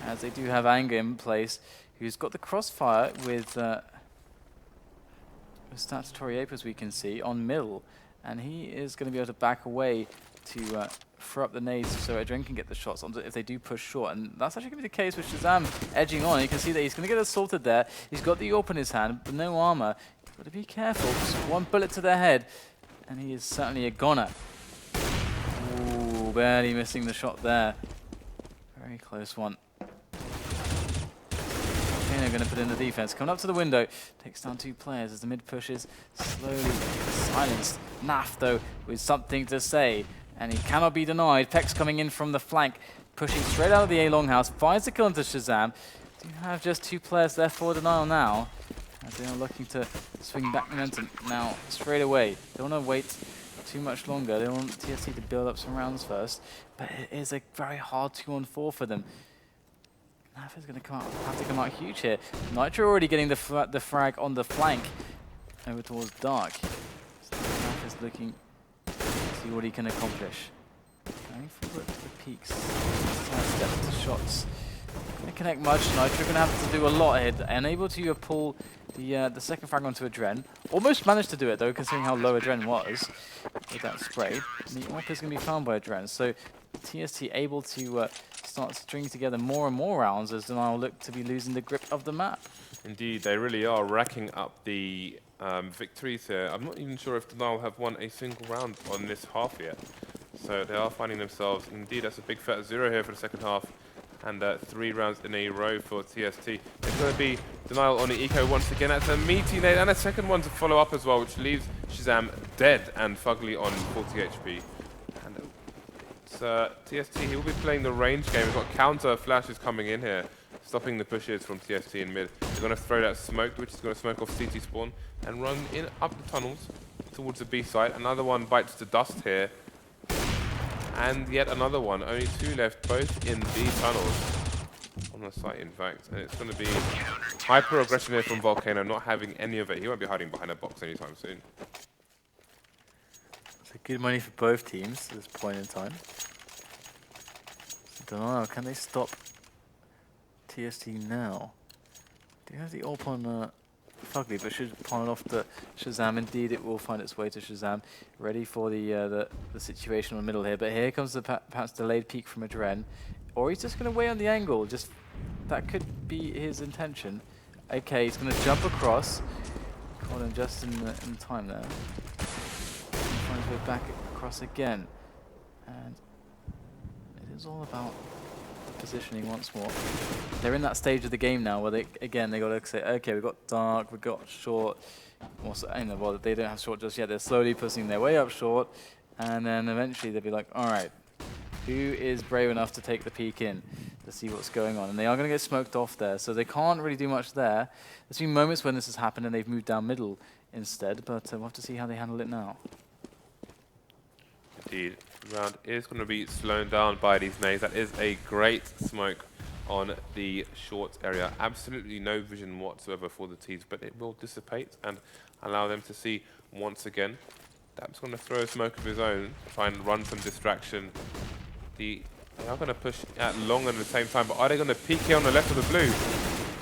as they do have Anger in place, who's got the crossfire with Statutory Ape, as we can see, on middle, and he is going to be able to back away to throw up the nades so Adren can get the shots on if they do push short, and that's actually going to be the case with Shazam edging on. You can see that he's going to get assaulted there. He's got the AWP in his hand, but no armor. Got to be careful. Just one bullet to the head, and he is certainly a goner. Ooh, barely missing the shot there. Very close one. They're going to put in the defense. Coming up to the window, takes down 2 players as the mid pushes, slowly silenced. Naf, though, with something to say, and he cannot be denied. Peck's coming in from the flank, pushing straight out of the A longhouse, finds the kill into Shazam. Do have just 2 players there for Denial now, as they are looking to swing back momentum now straight away. They don't want to wait too much longer. They want TSC to build up some rounds first, but it is a very hard 2-on-4 for them. Naf is going to have to come out huge here. Nitro already getting the frag on the flank over towards Dark. So Naf is looking to see what he can accomplish. Going for the peaks, step to shots. Going to connect much. Nitro going to have to do a lot here. Unable to pull the second frag onto Adren. Almost managed to do it though, considering how low Adren was with that spray. And the AWP is going to be found by Adren. So TST able to start stringing together more and more rounds as Denial look to be losing the grip of the map. Indeed, they really are racking up the victories here. I'm not even sure if Denial have won a single round on this half yet. So they are finding themselves, indeed, that's a big fat 0 here for the second half. And 3 rounds in a row for TST. It's going to be Denial on the eco once again. That's a meaty nade and a second one to follow up as well, which leaves Shazam dead and Fugly on 40 HP. And it's TST, he will be playing the range game. We've got counter flashes coming in here, stopping the pushes from TST in mid. They're going to throw that smoke, which is going to smoke off CT spawn, and run in up the tunnels towards the B site. Another one bites the dust here. And yet another one, only 2 left, both in B tunnels on the site, in fact. And it's going to be hyper aggression here from Volcano, not having any of it. He won't be hiding behind a box anytime soon. It's good money for both teams at this point in time. So Denial, can they stop TST now? Do you have the AWP on Fugly, but should pawn it off to Shazam. Indeed, it will find its way to Shazam. Ready for the situation in the middle here. But here comes the perhaps delayed peek from Adren. Or he's just going to wait on the angle. Just that could be his intention. Okay, he's going to jump across. Caught him just in time there. Finds his way back across again. And it is all about positioning once more. They're in that stage of the game now where they got to say, okay, we've got dark, we've got short. Also, well, they don't have short just yet. They're slowly pushing their way up short, and then eventually they'll be like, all right, who is brave enough to take the peek in to see what's going on? And they are going to get smoked off there, so they can't really do much there. There's been moments when this has happened and they've moved down middle instead, but we'll have to see how they handle it now. Indeed, the round is going to be slowed down by these nades. That is a great smoke on the short area. Absolutely no vision whatsoever for the T's, but it will dissipate and allow them to see once again. Dap's going to throw a smoke of his own, try and run some distraction. They are going to push at long at the same time, but are they going to peek here on the left of the blue?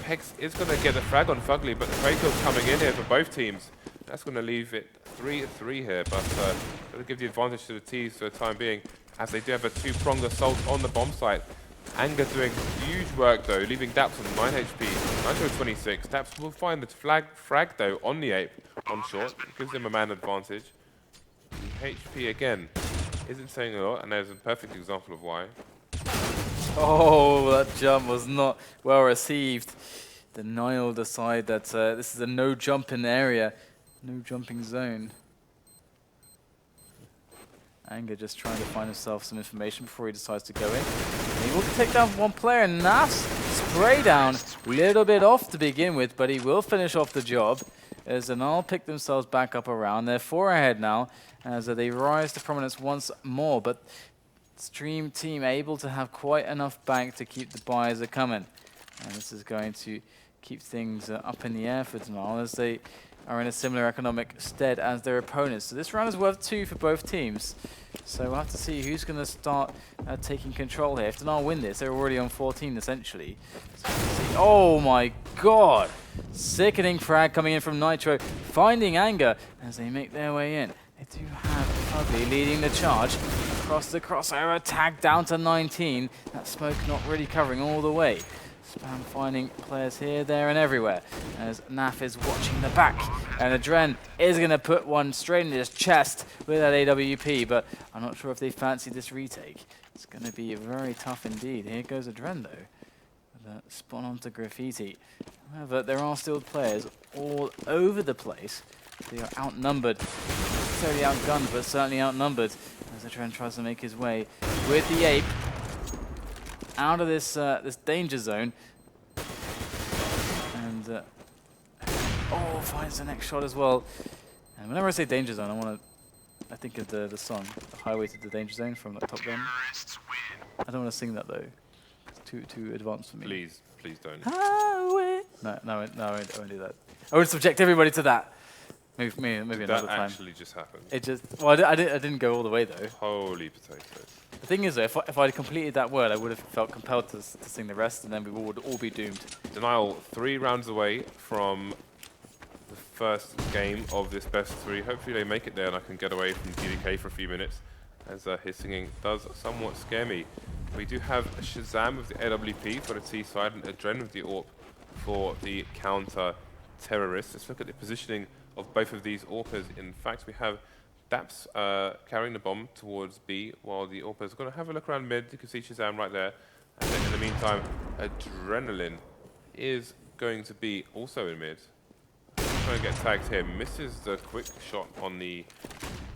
Hex is going to get the frag on Fugly, but the trade kill's coming in here for both teams. That's going to leave it 3-3 here, but going to give the advantage to the T's for the time being, as they do have a two-pronged assault on the bomb site. Anger doing huge work though, leaving Daps on 9 HP, 926. Daps will find the frag though on the Ape, on short. It gives him a man advantage. The HP again isn't saying a lot, and there's a perfect example of why. Oh, that jump was not well received. The Nile decide that this is a no jumping area, no jumping zone. Anger just trying to find himself some information before he decides to go in. And he will take down one player, and Naf's spray down a little bit off to begin with, but he will finish off the job as the Nile pick themselves back up around. They're 4 ahead now as they rise to prominence once more, but Stream team able to have quite enough bank to keep the buys coming. And this is going to keep things up in the air for Denial as they are in a similar economic stead as their opponents. So this round is worth 2 for both teams. So we'll have to see who's going to start taking control here. If Denial win this, they're already on 14 essentially. So oh my god! Sickening frag coming in from Nitro, finding Anger as they make their way in. They do have Ugly leading the charge across the crossover, tag down to 19. That smoke not really covering all the way. Spam finding players here, there, and everywhere as Naf is watching the back. And Adren is going to put one straight in his chest with that AWP, but I'm not sure if they fancy this retake. It's going to be very tough indeed. Here goes Adren, though. With spawn onto Graffiti. However, there are still players all over the place. They are outnumbered. Not necessarily outgunned, but certainly outnumbered. As Adren tries to make his way with the Ape out of this this danger zone, and oh, finds the next shot as well. And whenever I say danger zone, I think of the song, the Highway to the Danger Zone from like, Top Gun. I don't want to sing that though; it's too advanced for me. Please don't. Highway. No, I won't do that. I would subject everybody to that. Maybe another time. That actually just happened. It just well, I didn't go all the way though. Holy potatoes. The thing is, though, if I'd completed that word, I would have felt compelled to sing the rest, and then we would all be doomed. Denial 3 rounds away from the first game of this best 3. Hopefully they make it there and I can get away from DDK for a few minutes, as his singing does somewhat scare me. We do have Shazam with the AWP for the T side and Adren with the AWP for the counter-terrorists. Let's look at the positioning of both of these AWPers. In fact, we have Daps carrying the bomb towards B, while the AWPers are going to have a look around mid. You can see Shazam right there. And then in the meantime, Adrenaline is going to be also in mid. Trying to get tagged here. Misses the quick shot on the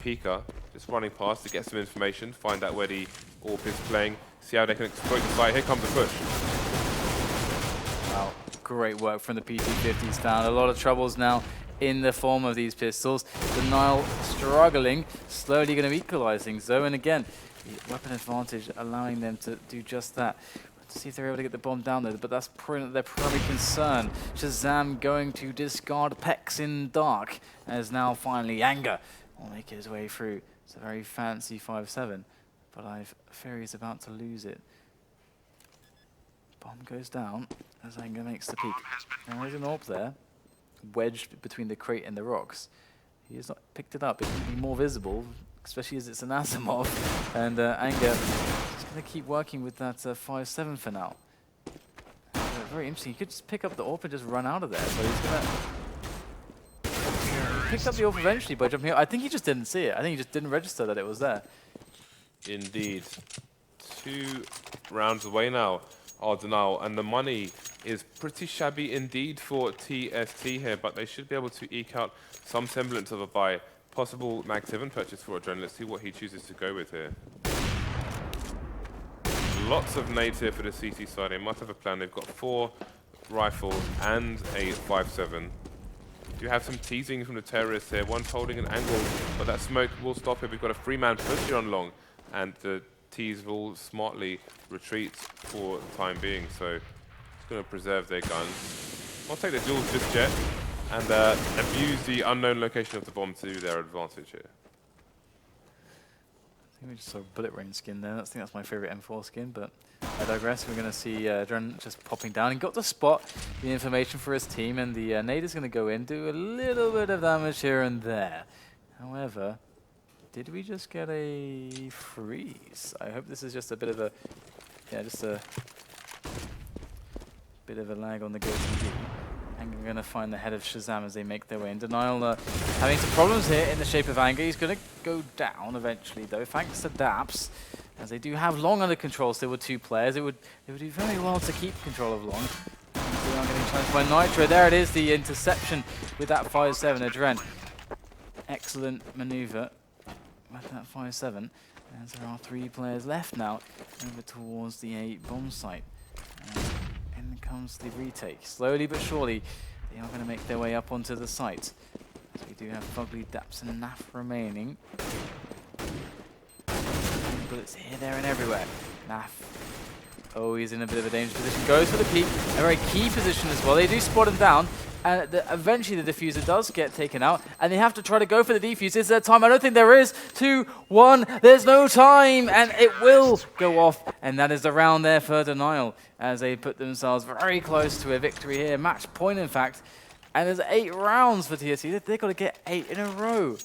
Pika. Just running past to get some information, find out where the AWP is playing, see how they can exploit the site. Here comes the push. Wow, great work from the PT-50s down. A lot of troubles now in the form of these pistols. Denial struggling, slowly going to equalize things though, and again, the weapon advantage allowing them to do just that. Let's see if they're able to get the bomb down there, but that's their primary concern. Shazam going to discard Pex in dark, as now finally Anger will make his way through. It's a very fancy 5-7, but I fear he's about to lose it. Bomb goes down as Anger makes the peek. There is an AWP there, wedged between the crate and the rocks. He has not picked it up. It can be more visible, especially as it's an Asimov. And Anger is going to keep working with that 5-7 for now. Very interesting. He could just pick up the AWP and just run out of there. So he's going to... He picked up the AWP eventually by jumping out. I think he just didn't see it. I think he just didn't register that it was there. Indeed. 2 rounds away now are Denial, and the money is pretty shabby indeed for TST here, but they should be able to eke out some semblance of a buy. Possible Mag 7 purchase for Adren. Let's see what he chooses to go with here. Lots of nades here for the CT side. They must have a plan. They've got 4 rifles and a 5-7. Do have some teasing from the terrorists here. One's holding an angle, but that smoke will stop it. We've got a 3-man push here on long, and the T's will smartly retreat for the time being. So it's going to preserve their guns. I'll take the duels just yet, and abuse the unknown location of the bomb to their advantage here. I think we just saw a bullet rain skin there. I think that's my favorite M4 skin, but I digress. We're going to see Dren just popping down. He got the spot, the information for his team, and the nade is going to go in, do a little bit of damage here and there. However, did we just get a freeze? I hope this is just a bit of a, yeah, just a bit of a lag on the go-to-D. And we're going to find the head of Shazam as they make their way in. Denial having some problems here in the shape of Anger. He's going to go down eventually, though, thanks to Daps. As they do have Long under control, so there were 2 players. It would do very well to keep control of Long. And they are getting challenged by Nitro. There it is, the interception with that 5-7 Adren. Excellent maneuver with that 5-7. As there are 3 players left now over towards the A bomb site. In comes the retake. Slowly but surely, they are going to make their way up onto the site. So we do have Fugly, Daps, and Naf remaining. Bullets here, there, and everywhere. Naf. Oh, he's in a bit of a dangerous position. Goes for the peak. A very key position as well. They do spot him down. And eventually the diffuser does get taken out. And they have to try to go for the defuse. Is there time? I don't think there is. 2, 1. There's no time. And it will go off. And that is the round there for Denial. As they put themselves very close to a victory here. Match point, in fact. And there's 8 rounds for TSC. They've got to get 8 in a row.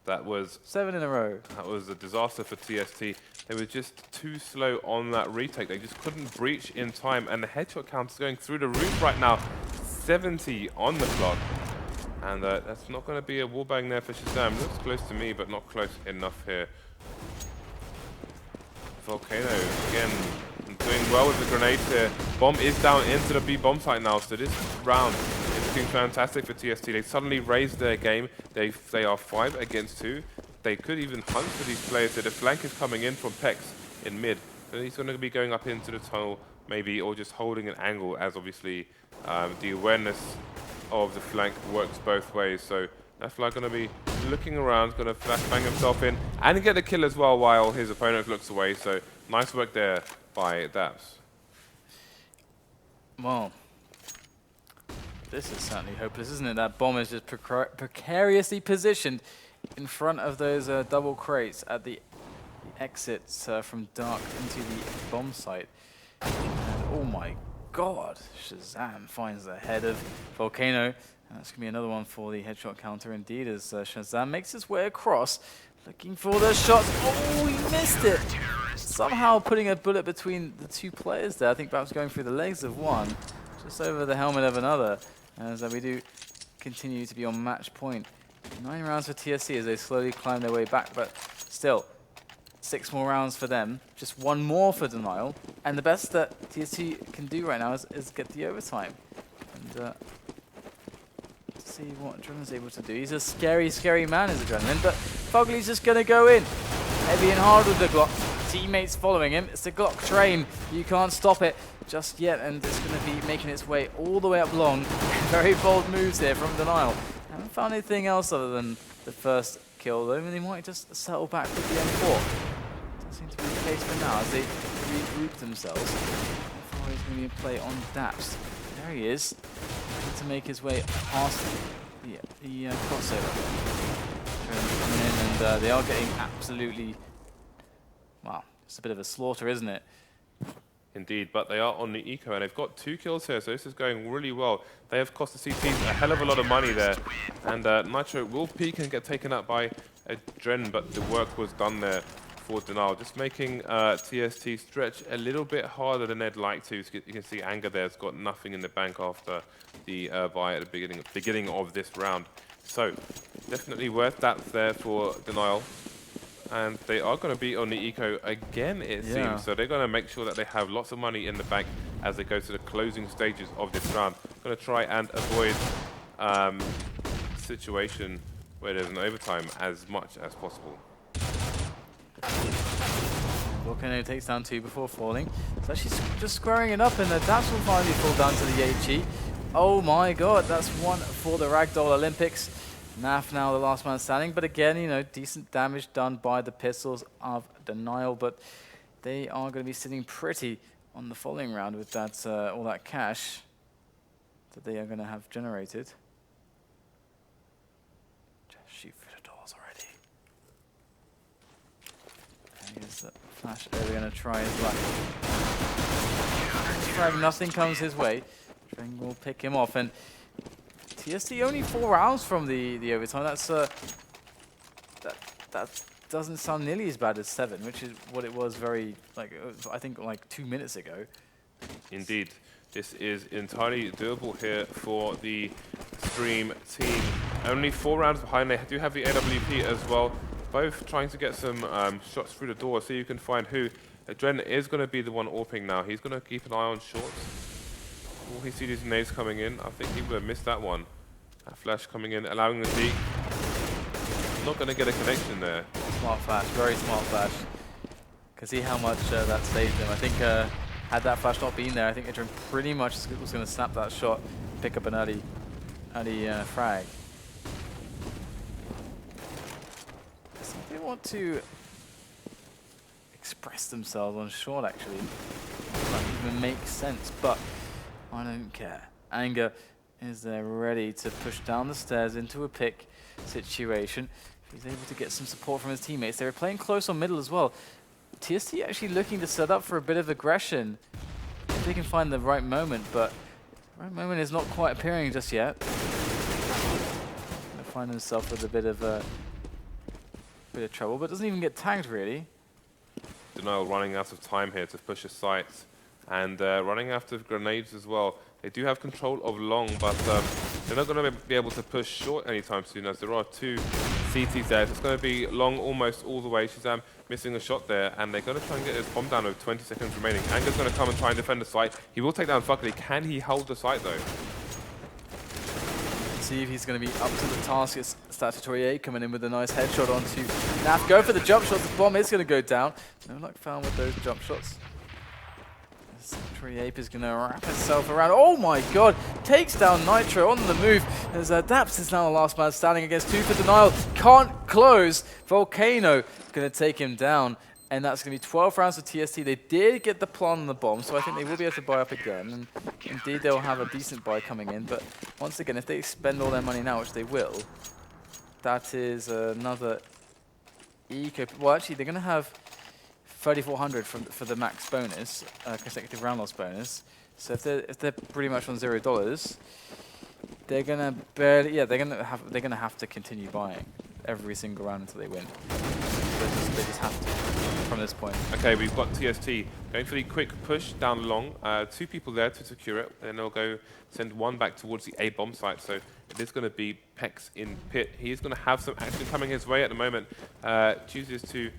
That was 7 in a row. That was a disaster for TST. They were just too slow on that retake. They just couldn't breach in time, and the headshot count is going through the roof right now. 70 on the clock, and that's not going to be a wallbang there for Shazam. Looks close to me, but not close enough here. Volcano again doing well with the grenades here. Bomb is down into the B bomb site now, so this round is looking fantastic for TST. They suddenly raised their game. They are 5 against 2. They could even hunt for these players. So the flank is coming in from Pex in mid. So he's going to be going up into the tunnel maybe, or just holding an angle, as obviously the awareness of the flank works both ways. So Nafla going to be looking around, going to flashbang himself in and get the kill as well while his opponent looks away. So nice work there by Daps. Well, this is certainly hopeless, isn't it? That bomb is just precariously positioned in front of those double crates at the exits from Dark into the bomb site. And oh my god, Shazam finds the head of Volcano. That's going to be another one for the headshot counter indeed, as Shazam makes his way across, looking for the shots. Oh, he missed it! Somehow putting a bullet between the 2 players there. I think perhaps going through the legs of one, just over the helmet of another. As we do continue to be on match point. 9 rounds for TSC as they slowly climb their way back, but still, 6 more rounds for them. Just 1 more for Denial. And the best that TSC can do right now is get the overtime. And see what Adrenaline's able to do. He's a scary, scary man, is Adrenaline, but Fugly's just going to go in. Heavy and hard with the Glock. Teammates following him. It's the Glock train. You can't stop it just yet, and it's going to be making its way all the way up long. Very bold moves here from Denial. Haven't found anything else other than the first kill, though. And they might just settle back with the M4. Doesn't seem to be the case for now as they regroup themselves. Before he's going to be a play on Daps. There he is. To make his way past the crossover. Coming in, and they are getting absolutely, well, it's a bit of a slaughter, isn't it? Indeed, but they are on the eco, and they've got 2 kills here, so this is going really well. They have cost the CTs a hell of a lot of money there, and Nitro will peek and get taken out by Adren, but the work was done there for Denial, just making TST stretch a little bit harder than they'd like to. So you can see Anger there's got nothing in the bank after the buy at the beginning of this round. So definitely worth that there for Denial. And they are going to be on the eco again, it seems. So they're going to make sure that they have lots of money in the bank as they go to the closing stages of this round. Going to try and avoid situation where there's an overtime as much as possible. Volcano takes down 2 before falling. It's actually just squaring it up, and the Daps will finally fall down to the HE. Oh my god, that's one for the Ragdoll Olympics. Naf now the last man standing, but again, you know, decent damage done by the Pistols of Denial, but they are going to be sitting pretty on the following round with that all that cash that they are going to have generated. Just shoot through the doors already. And here's the flash. They're going to try his luck. Frag, nothing comes his way. Dreng will pick him off, and TST only 4 rounds from the overtime. That's that doesn't sound nearly as bad as 7, which is what it was I think like 2 minutes ago. Indeed, this is entirely doable here for the Stream team. Only 4 rounds behind. They do have the AWP as well. Both trying to get some shots through the door, so you can find who. Dren is going to be the one AWPing now. He's going to keep an eye on shorts. Will he see these nades coming in? I think he would have missed that one. That flash coming in, allowing the peek. Not going to get a connection there. Smart flash, very smart flash. Can see how much that saved him. I think had that flash not been there, I think Adrian pretty much was going to snap that shot, pick up an early frag. So they want to express themselves on short, actually. That even makes sense, but I don't care. Anger is there ready to push down the stairs into a pick situation. He's able to get some support from his teammates. They were playing close on middle as well. TST actually looking to set up for a bit of aggression if they can find the right moment, but the right moment is not quite appearing just yet. Gonna find himself with a bit of trouble, but doesn't even get tagged really. Denial running out of time here to push his sights, and running out of grenades as well. They do have control of long, but they're not going to be able to push short anytime soon, as there are 2 CTs there. So it's going to be long almost all the way. She's missing a shot there, and they're going to try and get this bomb down with 20 seconds remaining. Anger's going to come and try and defend the site. He will take down Fuckley. Can he hold the site, though? See if he's going to be up to the task. It's Statutory A coming in with a nice headshot onto Naf. Go for the jump shot. The bomb is going to go down. No luck found with those jump shots. Statutory Ape is going to wrap itself around. Oh my god! Takes down Nitro on the move. As Daps is now the last man standing against 2 for Denial. Can't close. Volcano going to take him down. And that's going to be 12 rounds for TST. They did get the plant on the bomb, so I think they will be able to buy up again. And indeed, they'll have a decent buy coming in. But once again, if they spend all their money now, which they will, that is another eco. Well, actually, they're going to have 3,400 for the max bonus, consecutive round loss bonus. So if they're pretty much on $0, they're going to barely. Yeah, they're going to have to continue buying every single round until they win. They just have to from this point. Okay, we've got TST going for the quick push down long. 2 people there to secure it. Then they'll go send 1 back towards the A bomb site. So it is going to be Pex in pit. He's going to have some action coming his way at the moment. Chooses to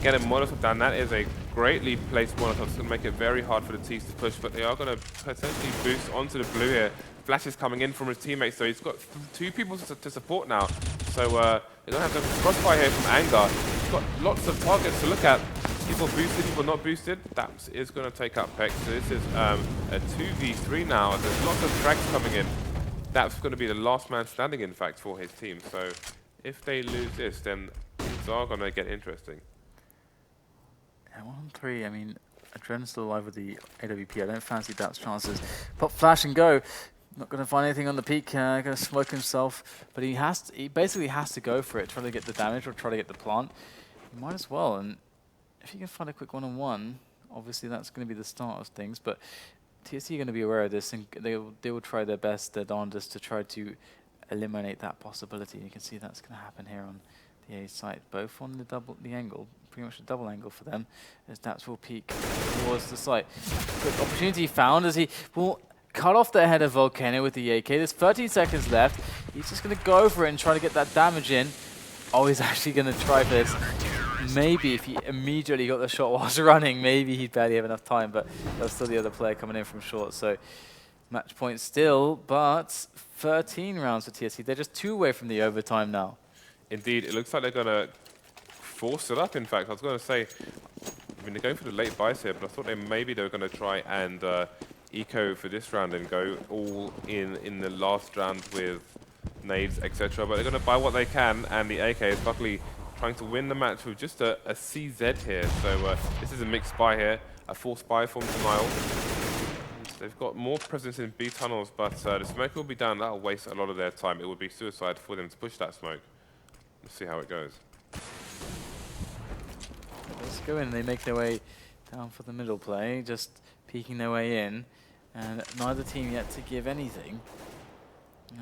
get a Molotov down. That is a greatly placed Molotov. It's going to make it very hard for the T's to push, but they are going to potentially boost onto the blue here. Flash is coming in from his teammates, so he's got 2 people to support now. So they're going to have the crossfire here from Anger. He's got lots of targets to look at. People boosted, people not boosted. That is going to take up Pex. So this is a 2v3 now. There's lots of frags coming in. That's going to be the last man standing, in fact, for his team. So if they lose this, then things are going to get interesting. Yeah, 1-3. I mean, Adren's still alive with the AWP. I don't fancy Dap's chances. Pop flash and go. Not going to find anything on the peak. Going to smoke himself, but he basically has to go for it. Try to get the damage or try to get the plant. He might as well. And if you can find a quick one-on-one, obviously that's going to be the start of things. But TSC are going to be aware of this, and they will try their best, their darndest, to try to eliminate that possibility. You can see that's going to happen here on the A site, both on the angle, pretty much a double angle for them, as Daps will peek towards the site. Good opportunity found as he will cut off the head of Volcano with the AK. There's 13 seconds left. He's just going to go for it and try to get that damage in. Oh, he's actually going to try for this. Maybe if he immediately got the shot whilst running, maybe he'd barely have enough time, but there's still the other player coming in from short. So match point still, but 13 rounds for TSC. They're just 2 away from the overtime now. Indeed, it looks like they're going to force it up, in fact. I was going to say, I mean, they're going for the late buys here, but I thought maybe they were going to try and eco for this round and go all in the last round with nades, etc. But they're going to buy what they can, and the AK is luckily trying to win the match with just a CZ here. So this is a mixed buy here, a full spy from Denial. They've got more presence in B tunnels, but the smoke will be down. That'll waste a lot of their time. It would be suicide for them to push that smoke. Let's see how it goes. Let's go in. They make their way down for the middle play, just peeking their way in, and neither team yet to give anything.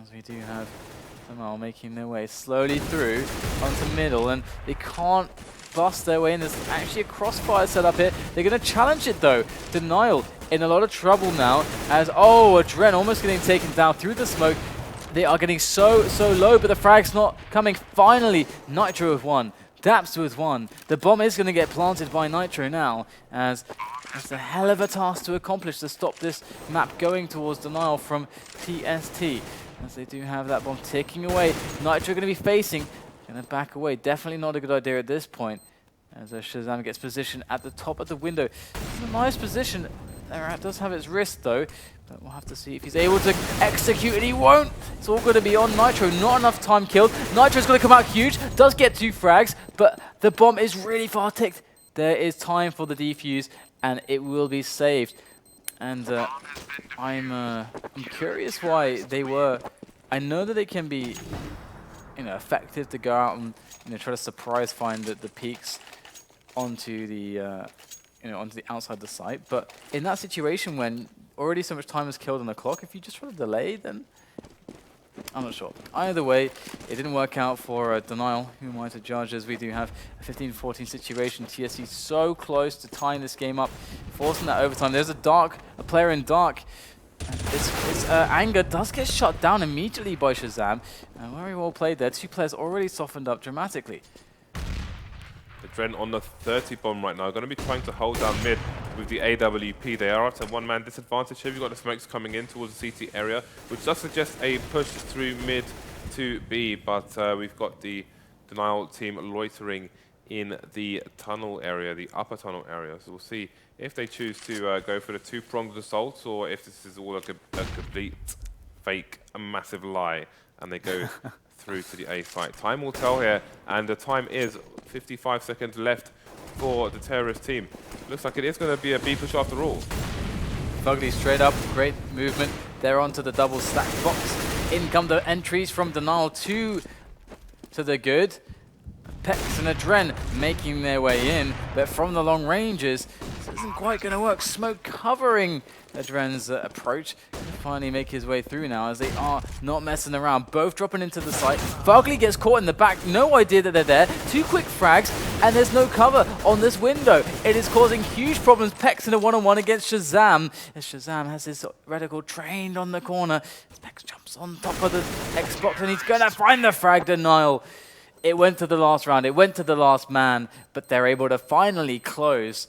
As we do have Denial making their way slowly through onto middle, and they can't bust their way in. There's actually a crossfire set up here. They're going to challenge it though. Denial in a lot of trouble now, as Adren almost getting taken down through the smoke. They are getting so low, but the frag's not coming. Finally, Nitro with one. Daps with one. The bomb is going to get planted by Nitro now, as it's a hell of a task to accomplish to stop this map going towards Denial from TST. As they do have that bomb ticking away. Nitro going to be facing, going to back away. Definitely not a good idea at this point, as Shazam gets positioned at the top of the window. It's a nice position. It does have its wrist though, but we'll have to see if he's able to execute, and he won't. It's all going to be on Nitro. Not enough time killed. Nitro's going to come out huge. Does get 2 frags, but the bomb is really far ticked. There is time for the defuse, and it will be saved. And I'm curious why they were. I know that they can be, effective to go out and try to surprise find the peaks onto the onto the outside the site. But in that situation, when already so much time is killed on the clock, if you just try to delay, then I'm not sure. Either way, it didn't work out for Denial, who am I to judge, as we do have a 15-14 situation. TSC so close to tying this game up, forcing that overtime. There's a player in dark. His anger does get shut down immediately by Shazam. Very well played there. 2 players already softened up dramatically. Adren on the 30 bomb right now, going to be trying to hold down mid with the AWP. They are at a one-man disadvantage here. We've got the smokes coming in towards the CT area, which does suggest a push through mid to B, but we've got the Denial team loitering in the tunnel area, the upper tunnel area. So we'll see if they choose to go for the 2-pronged assault, or if this is all a complete fake, a massive lie, and they go through to the A site. Time will tell here, and the time is 55 seconds left for the terrorist team. Looks like it is going to be a B push after all. Fugly straight up, great movement. They're onto the double stack box. In come the entries from Denial, 2 to the good. Pex and Adren making their way in, but from the long ranges, this isn't quite going to work. Smoke covering Adren's approach. Finally make his way through now, as they are not messing around. Both dropping into the site. Fugly gets caught in the back. No idea that they're there. 2 quick frags, and there's no cover on this window. It is causing huge problems. Pex in a one-on-one against Shazam, as Shazam has his reticle trained on the corner. Pex jumps on top of the Xbox, and he's going to find the frag. Denial. It went to the last round, it went to the last man, but they're able to finally close